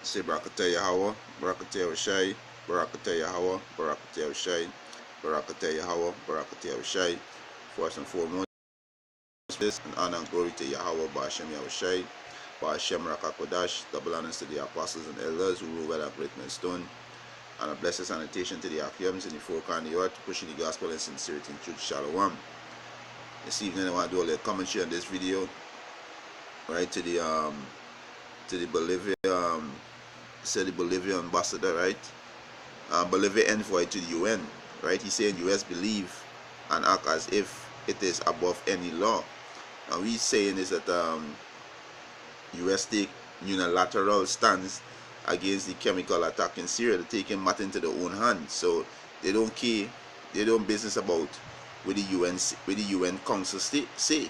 Say Barakatah Yahweh, Barakatah Shai, Barakatah Yahweh, Barakatah Shai, Barakatah Yahweh, Barakatah Shai. First and foremost, this and honor and glory to Yahweh, Ba'ashem Yahushai, Ba'ashem Rakakodash, double honors to the apostles and elders who rule well at great millstone, and a blessed sanitation to the Achiums in the four corners of the earth, pushing the gospel in sincerity and truth. Shalom. This evening I want to do a little commentary on this video, right, to the Bolivian the Bolivian ambassador, right? Bolivia envoy to the UN, right? He's saying US believe and act as if it is above any law. And we saying is that US take unilateral stance against the chemical attack in Syria. They're taking matter into their own hands. So they don't care, they don't business about what the UN Council say.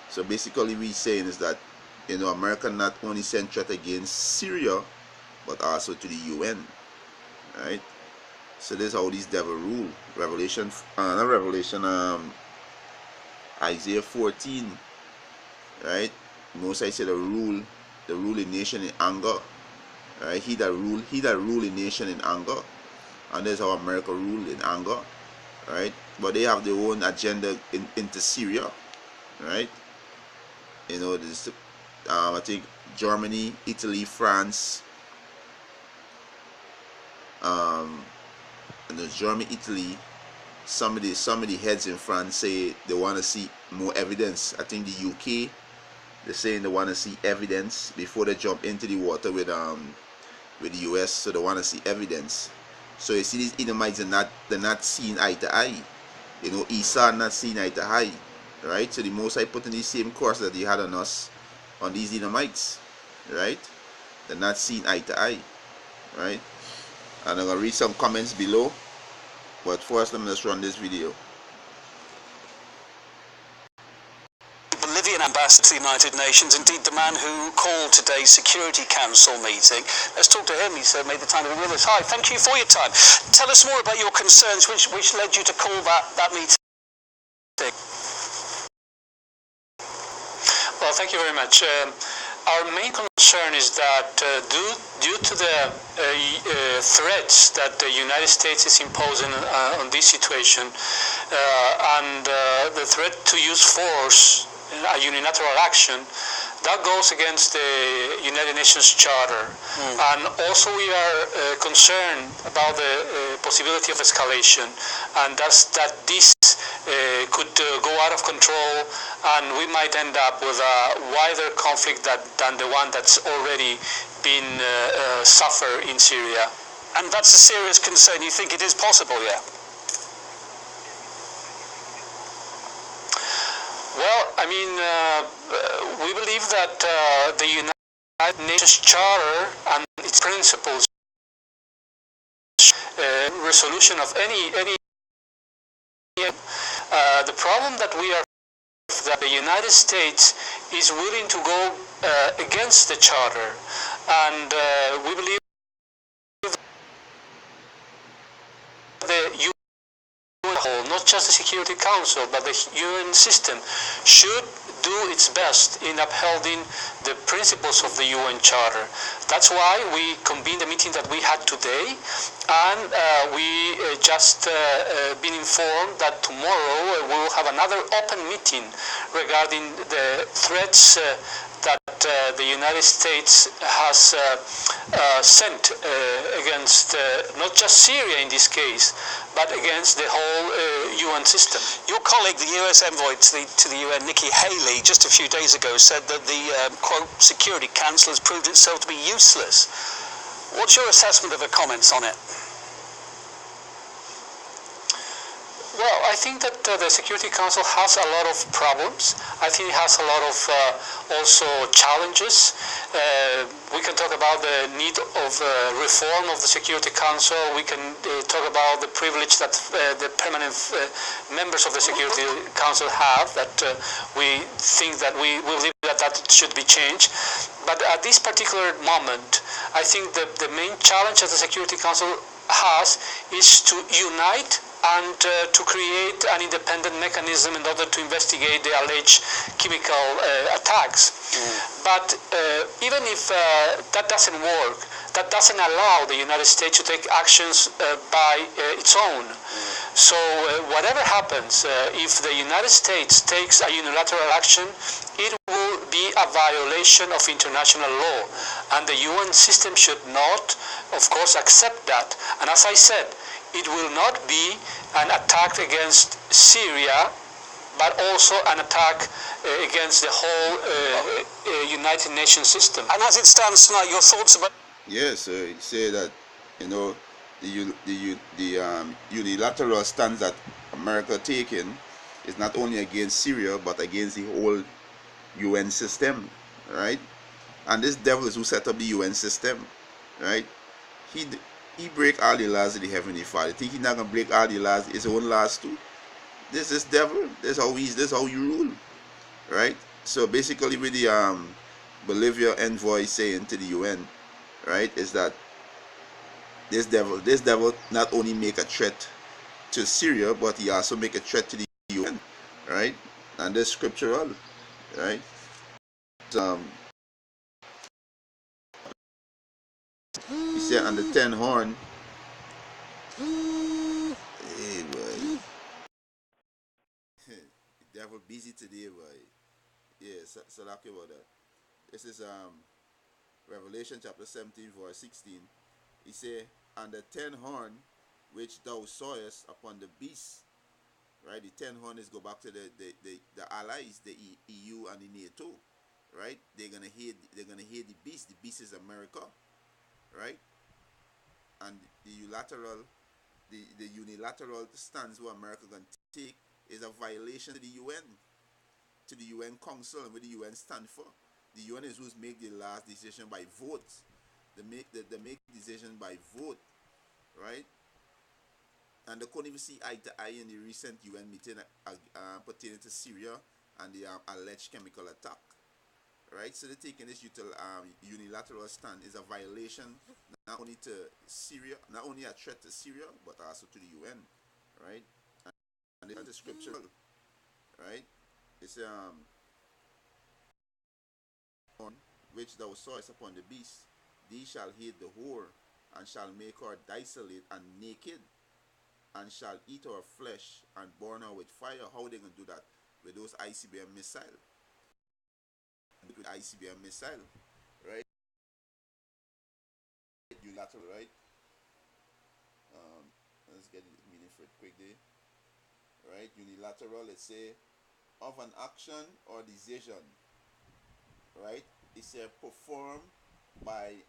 So basically we saying is that, you know, America not only send threat against Syria, but also to the UN, right? So this is how these devil rule. Isaiah 14, right? Most I say the rule a nation in anger, right? He that rule a nation in anger, and that's how America rule in anger, right? But they have their own agenda into Syria, right? You know, this I think Germany, Italy, France, Germany, Italy, some of the heads in France say they want to see more evidence. I think the UK, they're saying they want to see evidence before they jump into the water with the US. So they want to see evidence. So you see, these Edomites they're not seeing eye to eye. You know, Esau not seeing eye to eye, right? So the Most High put in the same course that He had on us, on these Edomites, right? They're not seeing eye to eye, right? And I'm gonna read some comments below, but first let me just run this video. Bolivian ambassador to the United Nations, indeed the man who called today's Security Council meeting. Let's talk to him. He's made the time to be with us. Hi, thank you for your time. Tell us more about your concerns, which led you to call that meeting. Well, thank you very much. Our main concern is that due to the threats that the United States is imposing on this situation and the threat to use force, a unilateral action, that goes against the United Nations Charter. And also we are concerned about the possibility of escalation, and that's that this could go out of control, and we might end up with a wider conflict than the one that's already been suffered in Syria. And that's a serious concern. You think it is possible, yeah? Well, I mean, we believe that the United Nations Charter and its principles, resolution of any the problem that we are that the United States is willing to go against the Charter, and we believe the UN, not just the Security Council, but the UN system should do its best in upholding the principles of the UN Charter. That's why we convened the meeting that we had today, and we just been informed that tomorrow we will have another open meeting regarding the threats that the United States has sent against not just Syria in this case, but against the whole UN system. Your colleague, the US envoy to the UN, Nikki Haley, just a few days ago said that the, quote, Security Council has proved itself to be useless. What's your assessment of her comments on it? Well, I think that the Security Council has a lot of problems. I think it has a lot of also challenges. We can talk about the need of reform of the Security Council. We can talk about the privilege that the permanent members of the Security Council have, that we think that we believe that should be changed. But at this particular moment, I think the main challenge that the Security Council has is to unite and to create an independent mechanism in order to investigate the alleged chemical attacks. But even if that doesn't work, that doesn't allow the United States to take actions by its own. So whatever happens, if the United States takes a unilateral action, it will be a violation of international law, and the UN system should not, of course, accept that. And as I said, it will not be an attack against Syria, but also an attack against the whole United Nations system. And as it stands tonight, your thoughts about... Yes, he say that, the unilateral stance that America taking is not only against Syria, but against the whole UN system, right? And this devil is who set up the UN system, right? He break all the laws of the Heavenly Father. Think he's not gonna break all the laws, his own laws too? This devil. This how you rule, right? So basically, with the Bolivian envoy saying to the UN, right, is that this devil not only make a threat to Syria, but he also make a threat to the UN, right? And this scriptural, right? He said on the 10 horn. Hey boy, the devil busy today, boy. Yeah, so talk about that. This is Revelation chapter 17 verse 16. He say, and the 10 horn which thou sawest upon the beast, right? The 10 horn is go back to the allies, the EU and the NATO, right? They're gonna hate the beast. The beast is America, right? And the unilateral stance where America gonna take is a violation to the UN Council, and what the UN stand for. The UN is who's make the last decision by vote. They make decision by vote, right? And they couldn't even see eye to eye in the recent UN meeting pertaining to Syria and the alleged chemical attack, right? So they're taking this unilateral stand is a violation not only to Syria, not only a threat to Syria, but also to the UN, right? And it's the scripture, right? It's which thou sawest upon the beast, thee shall hate the whore, and shall make her desolate and naked, and shall eat her flesh and burn her with fire. How are they going to do that? With those ICBM missile. With ICBM missile, right? Unilateral, right? Let's get the meaning for it quickly. Right? Unilateral, let's say, of an action or decision, right? It's performed by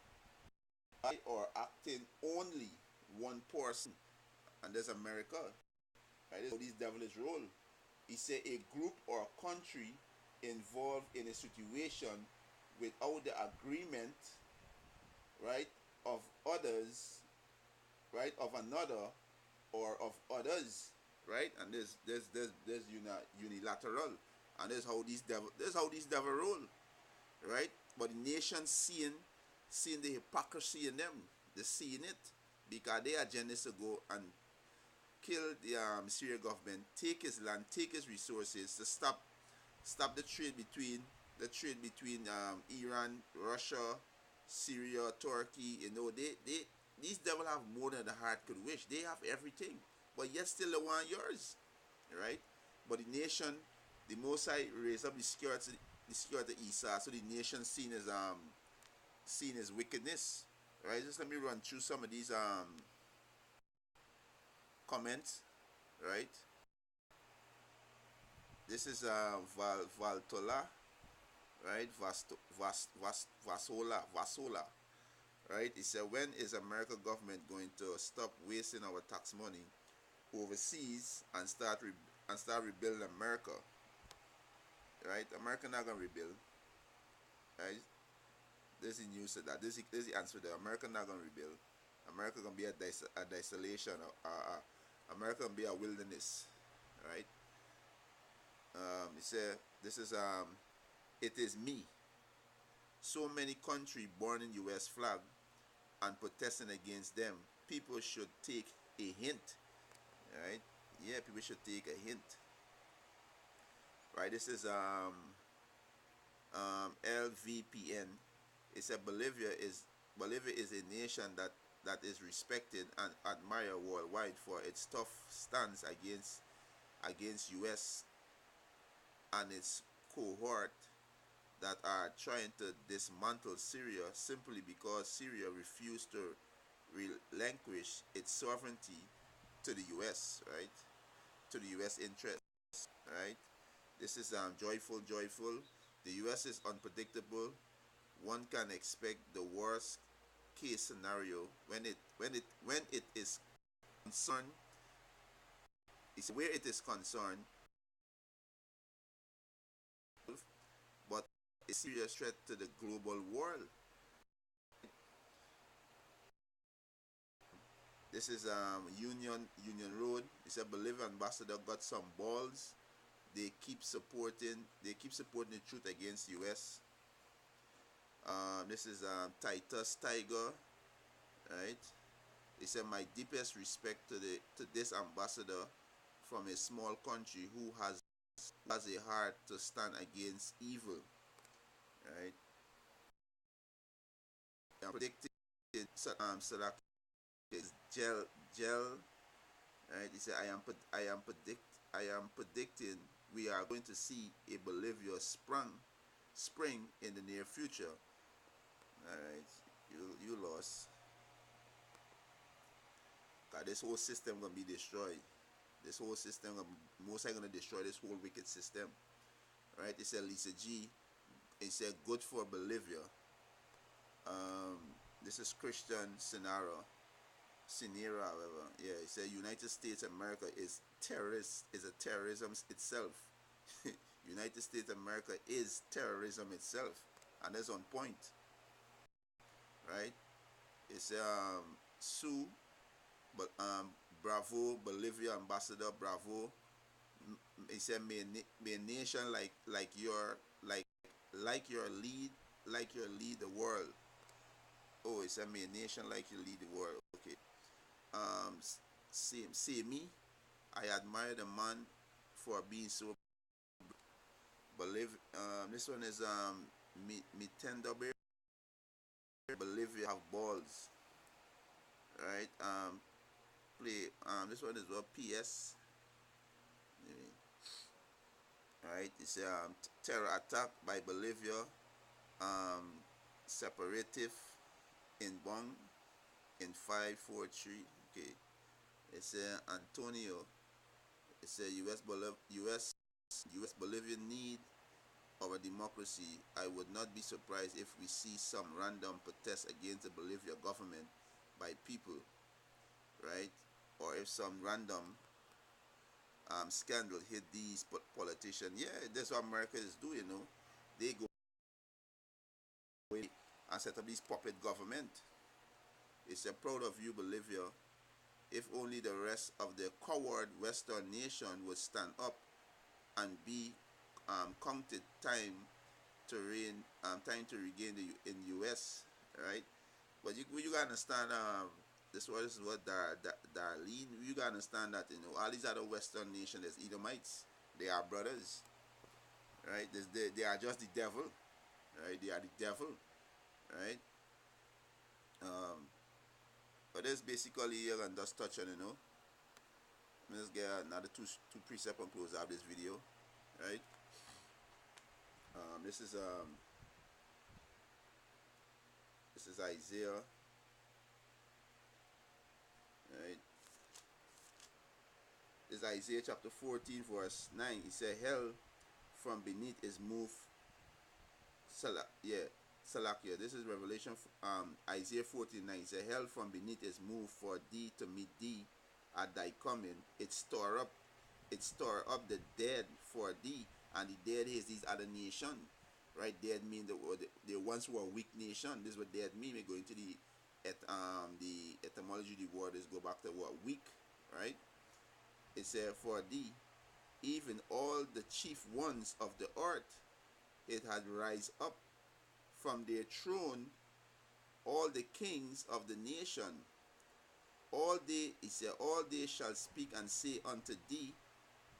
or acting only one person, and there's America, right? That's how these devilish role. It's a group or a country involved in a situation without the agreement, right, of others, right, of another or of others, right? And there's unilateral, and that's how these devil roll, right? But the nation seeing the hypocrisy in them, they're seeing it, because their agenda is to go and kill the Syrian government, take his land, take his resources, to stop the trade between Iran, Russia, Syria, Turkey. These devil have more than the heart could wish. They have everything, but yet still they want yours, right? But the nation, the Most High raised up the security Esau, so the nation seen as wickedness, right? Just let me run through some of these comments, right? This is Valtola, right? Vasola, right? He said, when is American government going to stop wasting our tax money overseas and start rebuilding America? Right? America not gonna rebuild. Right? This is news to that. This is the answer there. America not gonna rebuild. America gonna be a desolation. America gonna be a wilderness. Right? He said, this is it is me. So many countries born in U.S. flag and protesting against them. People should take a hint. Right? yeah, people should take a hint. Right, this is LVPN. It said Bolivia is a nation that is respected and admired worldwide for its tough stance against US and its cohort that are trying to dismantle Syria simply because Syria refused to relinquish its sovereignty to the US, right? To the US interest, right? This is joyful. The US is unpredictable. One can expect the worst case scenario when it is concerned. It's where it is concerned, but a serious threat to the global world. This is Union Road. It's a Bolivian ambassador got some balls. They keep supporting the truth against US. This is Titus Tiger, right? He said, "My deepest respect to this ambassador from a small country who has a heart to stand against evil." Right? I'm predicting Sadak is gel. Right? He said, I am predicting we are going to see a Bolivia spring in the near future." All right, you lost. God, this whole system gonna be destroyed. This whole system, most are gonna destroy this whole wicked system. Right? It said Lisa G. It said good for Bolivia. This is Christian Sinera, however. Yeah, it said United States America is a terrorism itself. United States America is terrorism itself, and that's on point. Right? It's Sue, but bravo, Bolivia ambassador, bravo. He said, may a nation like your lead the world. Oh, he said, may a nation like you lead the world. Okay. See me. I admire the man for being so. This one is Mitenda Bear. Bolivia have balls. Right. Play. This one is what PS. Right. It's a terror attack by Bolivia. Separative in Bong in 543. Okay. It's Antonio. It's a US Bolivian need of a democracy. I would not be surprised if we see some random protests against the Bolivia government by people, right? Or if some random scandal hit these politicians. Yeah, that's what America is doing, you know. They go away and set up these puppet government. It's a proud of you, Bolivia. If only the rest of the coward Western nation would stand up and be counted time to regain in US, right? But you gotta understand, this is what Darlene, you gotta understand that, you know, all these other Western nations, there's Edomites, they are brothers, right? They are just the devil, right? They are the devil, right? But that's basically and just touch on, you know. Let's get another two precept and close out this video, right? This is Isaiah, right? This is Isaiah chapter 14 verse 9. It said, "Hell from beneath is moved." Salakia. This is Revelation, Isaiah 14:9. It said, "Hell from beneath is moved for thee to meet thee at thy coming. It store up the dead for thee." And the dead is these other nations, right? Dead mean the ones who are weak nation. This is what dead mean. We go into the etymology of the word is go back to what weak, right? It said, "For thee, even all the chief ones of the earth, it had rise up from their throne, all the kings of the nation, he said, all they shall speak and say unto thee,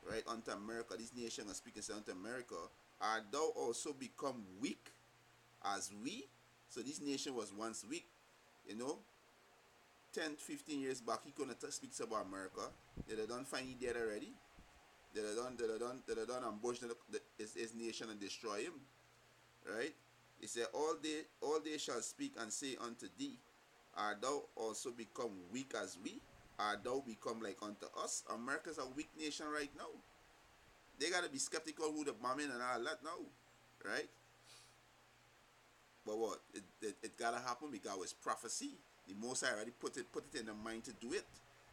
right, unto America, this nation will speak and say unto America, art thou also become weak as we? So this nation was once weak, 10, 15 years back. He couldn't speak about America. They done find he dead already. They done ambush his nation and destroy him, right? He said, all they shall speak and say unto thee, art thou also become weak as we? Art thou become like unto us? America's a weak nation right now. They gotta be skeptical who the bombing and all that now, right? But what? It gotta happen because it's prophecy. The Most High already put it in the mind to do it.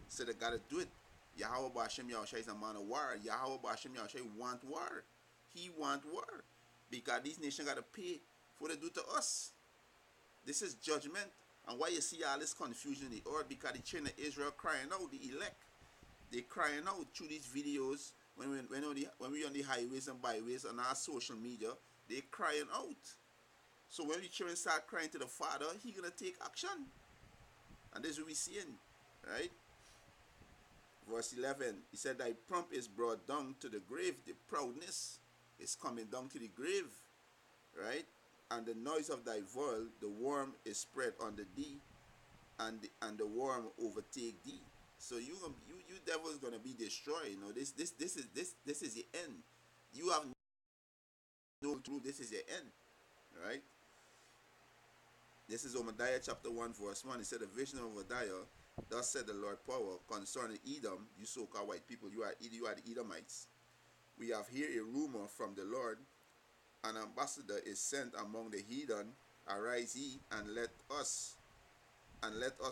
So they gotta do it. Yahweh Ba'ashem Yahushua is a man of war. Yahweh Ba'ashem Yahushua want war. He want war. Because these nations gotta pay for what they do to us. This is judgment. And why you see all this confusion in the earth? Because the children of Israel crying out, the elect. They crying out through these videos when we on the highways and byways on our social media, they crying out. So when the children start crying to the Father, He gonna take action. And this is what we're seeing, right? Verse 11, He said, thy pomp is brought down to the grave. The proudness is coming down to the grave, right? And the noise of thy voil, the worm is spread under thee, and the worm overtake thee. So you devils gonna be destroyed. This is the end. You have no truth. This is the end, right? This is Obadiah chapter 1 verse 1. It said, the vision of Obadiah, thus said the Lord power concerning Edom, you so-called white people, you are the Edomites. We have here a rumor from the Lord. An ambassador is sent among the heathen. Arise ye, and let us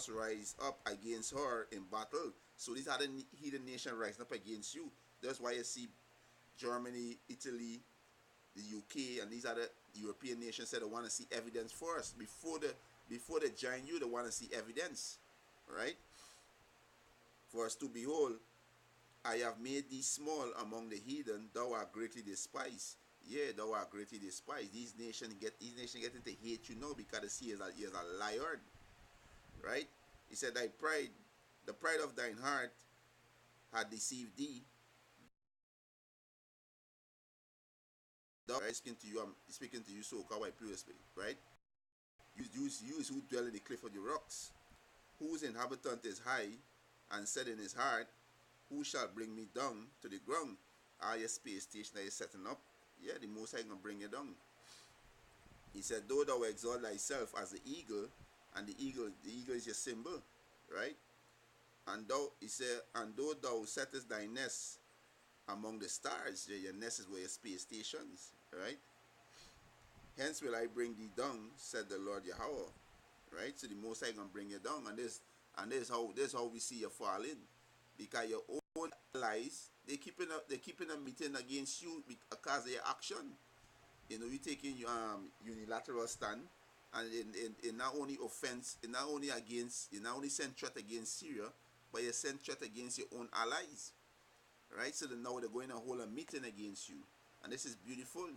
rise up against her in battle. So these are the heathen nation rising up against you. That's why you see Germany, Italy, the UK, and these are the European nations said they want to see evidence first. Before they join you, they want to see evidence. Right? Verse 2, behold, I have made thee small among the heathen, thou art greatly despised. Yeah, thou art greatly despised. These nations get into hate you now because they see he is a liar. Right? He said, thy pride, the pride of thine heart had deceived thee. Right? I'm speaking to you, so-called white people, right? You who dwell in the cliff of the rocks, whose inhabitant is high, and said in his heart, who shall bring me down to the ground? All your space station that is setting up, yeah, the Most High gonna bring you down. He said, though thou exalt thyself as the eagle, and the eagle is your symbol, right? And he said, and though thou settest thy nest among the stars, your nest is where your space stations, right? Hence will I bring thee down, said the Lord Yahweh, right? So the Most High gonna bring you down, and this how we see you falling, because your own allies they keeping a meeting against you because of your action. You taking unilateral stand, and in not only offense, in not only send threat against Syria, but you send threat against your own allies, right? So now they're going to hold a meeting against you, and this is beautiful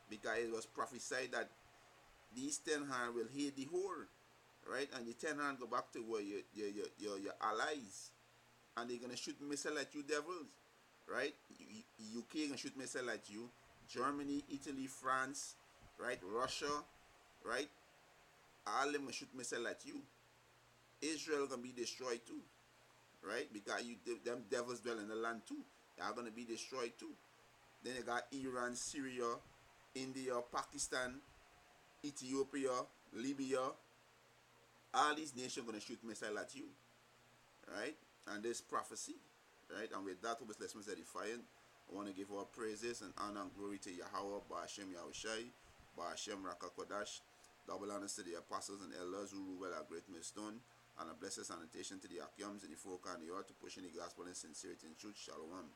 because it was prophesied that these 10 hands will hate the whole, right? And the 10 hands go back to where your allies, and they're gonna shoot missile at you, devils, right? UK gonna shoot missile at you. Germany, Italy, France, right? Russia, right? All of them gonna shoot missile at you. Israel gonna be destroyed too, right? Because them devils dwell in the land too. They are gonna be destroyed too. Then you got Iran, Syria, India, Pakistan, Ethiopia, Libya. All these nations gonna shoot missile at you, right? And this prophecy, right? And with that, this lesson is edifying. I want to give our praises and honor and glory to Yahweh, Ba'ashem Yahushai, Ba'ashem Rakakodash. Double honors to the apostles and elders who rule well our great millstone, and a blessed sanitation to the Akiams in the folk and the earth to push in the gospel in sincerity and truth. Shalom.